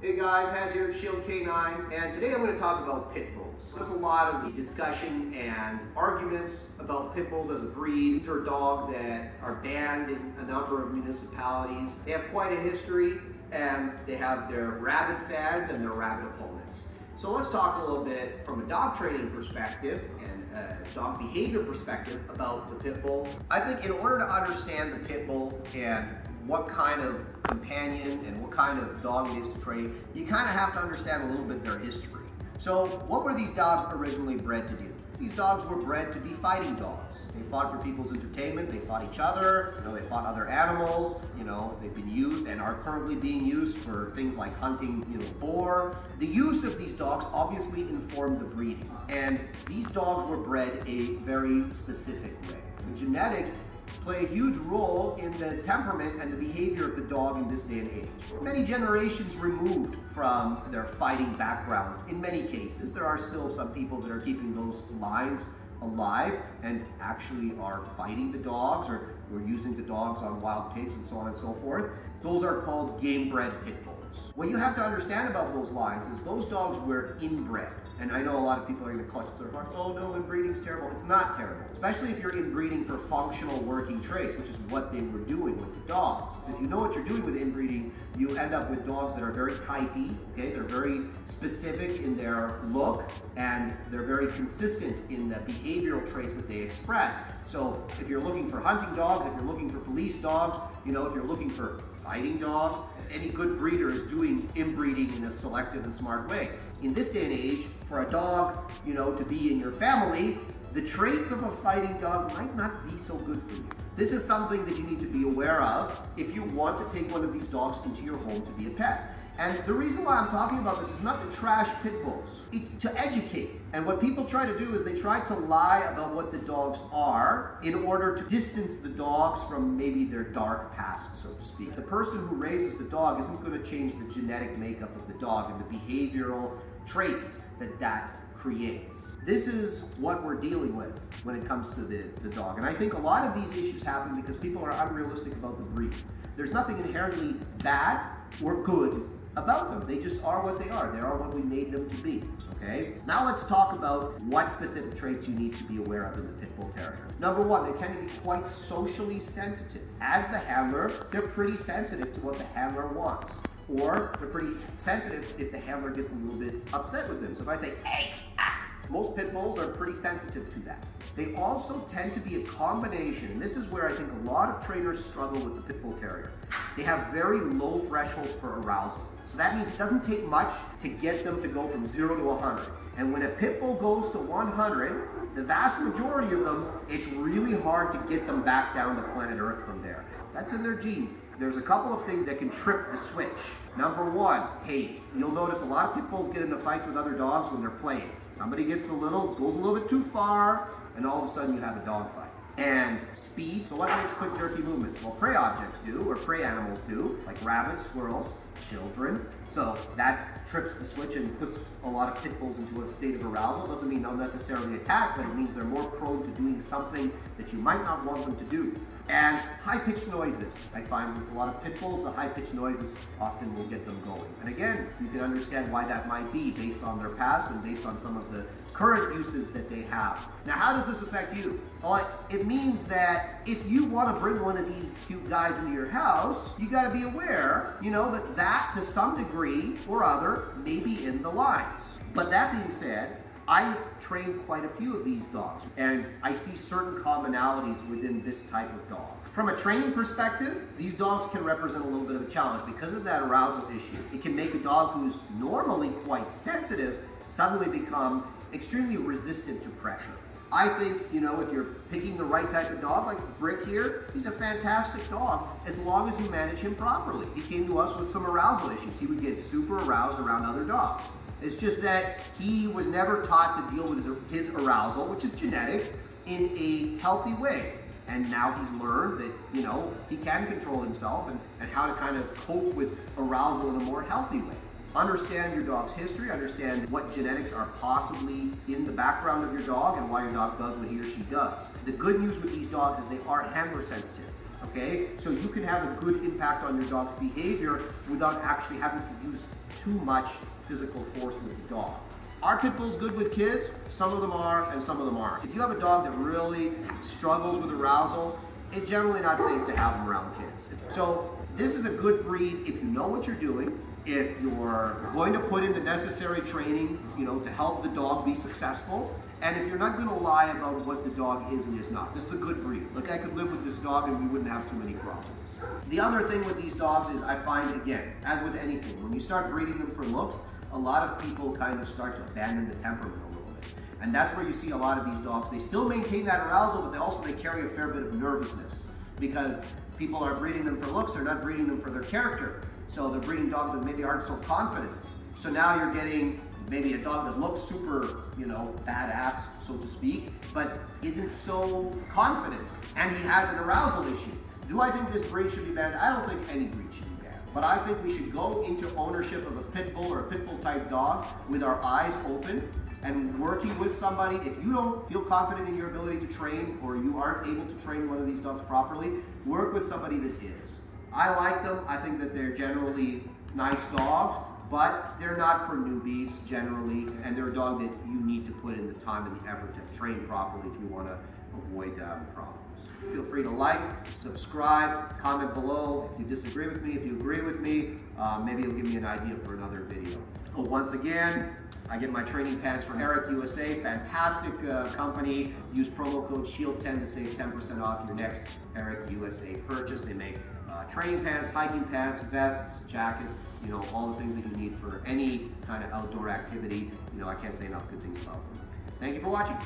Hey guys, Haz here at Shield K9, and today I'm going to talk about pit bulls. There's a lot of discussion and arguments about pit bulls as a breed. These are dogs that are banned in a number of municipalities. They have quite a history, and they have their rabid fans and their rabid opponents. So let's talk a little bit from a dog training perspective and a dog behavior perspective about the pit bull. I think in order to understand the pit bull and what kind of companion and what kind of dog it is to train, you kind of have to understand a little bit their history. So what were these dogs originally bred to do? These dogs were bred to be fighting dogs. They fought for people's entertainment, they fought each other, they fought other animals, they've been used and are currently being used for things like hunting, boar. The use of these dogs obviously informed the breeding, and these dogs were bred a very specific way. The genetics play a huge role in the temperament and the behavior of the dog in this day and age. Many generations removed from their fighting background. In many cases, there are still some people that are keeping those lines alive and actually are fighting the dogs, or we're using the dogs on wild pigs and so on and so forth. Those are called game-bred pit bulls. What you have to understand about those lines is those dogs were inbred. And I know a lot of people are going to clutch their hearts, oh no, inbreeding's terrible. It's not terrible, especially if you're inbreeding for functional working traits, which is what they were doing with the dogs. If you know what you're doing with inbreeding, you end up with dogs that are very typey, okay? They're very specific in their look, and they're very consistent in the behavioral traits that they express. So if you're looking for hunting dogs, if you're looking for police dogs, if you're looking for fighting dogs, any good breeder is doing inbreeding in a selective and smart way. In this day and age, for a dog, to be in your family, the traits of a fighting dog might not be so good for you. This is something that you need to be aware of if you want to take one of these dogs into your home to be a pet. And the reason why I'm talking about this is not to trash pit bulls, it's to educate. And what people try to do is they try to lie about what the dogs are in order to distance the dogs from maybe their dark past, so to speak. The person who raises the dog isn't going to change the genetic makeup of the dog and the behavioral traits that creates. This is what we're dealing with when it comes to the dog. And I think a lot of these issues happen because people are unrealistic about the breed. There's nothing inherently bad or good about them. They just are what they are. They are what we made them to be, okay? Now let's talk about what specific traits you need to be aware of in the pit bull terrier. Number one, they tend to be quite socially sensitive. As the handler, they're pretty sensitive to what the handler wants. Or they're pretty sensitive if the handler gets a little bit upset with them. So if I say, hey, most pit bulls are pretty sensitive to that. They also tend to be a combination, and this is where I think a lot of trainers struggle with the pit bull terrier. They have very low thresholds for arousal. So that means it doesn't take much to get them to go from 0 to 100. And when a pit bull goes to 100, the vast majority of them, it's really hard to get them back down to planet Earth from there. That's in their genes. There's a couple of things that can trip the switch. Number one, hey, you'll notice a lot of pit bulls get into fights with other dogs when they're playing. Somebody goes a little bit too far, and all of a sudden you have a dog fight. And speed, so what makes quick jerky movements? Well, prey objects do, or prey animals do, like rabbits, squirrels, children. So that trips the switch and puts a lot of pit bulls into a state of arousal. It doesn't mean they'll necessarily attack, but it means they're more prone to doing something that you might not want them to do. And high-pitched noises. I find with a lot of pit bulls, the high-pitched noises often will get them going. And again, you can understand why that might be based on their past and based on some of the current uses that they have. Now, how does this affect you? Well, it means that if you want to bring one of these cute guys into your house, you got to be aware, that to some degree or other may be in the lines. But that being said, I train quite a few of these dogs, and I see certain commonalities within this type of dog. From a training perspective, these dogs can represent a little bit of a challenge because of that arousal issue. It can make a dog who's normally quite sensitive suddenly become extremely resistant to pressure. I think, if you're picking the right type of dog, like Brick here, he's a fantastic dog as long as you manage him properly. He came to us with some arousal issues. He would get super aroused around other dogs. It's just that he was never taught to deal with his arousal, which is genetic, in a healthy way. And now he's learned that, he can control himself and how to kind of cope with arousal in a more healthy way. Understand your dog's history, understand what genetics are possibly in the background of your dog and why your dog does what he or she does. The good news with these dogs is they are handler sensitive. Okay, so you can have a good impact on your dog's behavior without actually having to use too much physical force with the dog. Are pit bulls good with kids? Some of them are and some of them aren't. If you have a dog that really struggles with arousal, it's generally not safe to have them around kids. So this is a good breed if you know what you're doing, if you're going to put in the necessary training, to help the dog be successful, and if you're not going to lie about what the dog is and is not. This is a good breed. Look, I could live with this dog and we wouldn't have too many problems. The other thing with these dogs is I find, again, as with anything, when you start breeding them for looks, a lot of people kind of start to abandon the temperament a little bit. And that's where you see a lot of these dogs. They still maintain that arousal, but they carry a fair bit of nervousness because people are breeding them for looks, they're not breeding them for their character. So they're breeding dogs that maybe aren't so confident. So now you're getting maybe a dog that looks super, badass, so to speak, but isn't so confident, and he has an arousal issue. Do I think this breed should be banned? I don't think any breed should be banned, but I think we should go into ownership of a pit bull or a pit bull type dog with our eyes open and working with somebody. If you don't feel confident in your ability to train, or you aren't able to train one of these dogs properly, work with somebody that is. I like them. I think that they're generally nice dogs, but they're not for newbies generally, and they're a dog that you need to put in the time and the effort to train properly if you want to avoid problems. Feel free to like, subscribe, comment below if you disagree with me. If you agree with me, maybe you'll give me an idea for another video. Once again, I get my training pants from Eric USA, fantastic company. Use promo code SHIELD10 to save 10% off your next Eric USA purchase. They make training pants, hiking pants, vests, jackets, all the things that you need for any kind of outdoor activity. I can't say enough good things about them. Thank you for watching.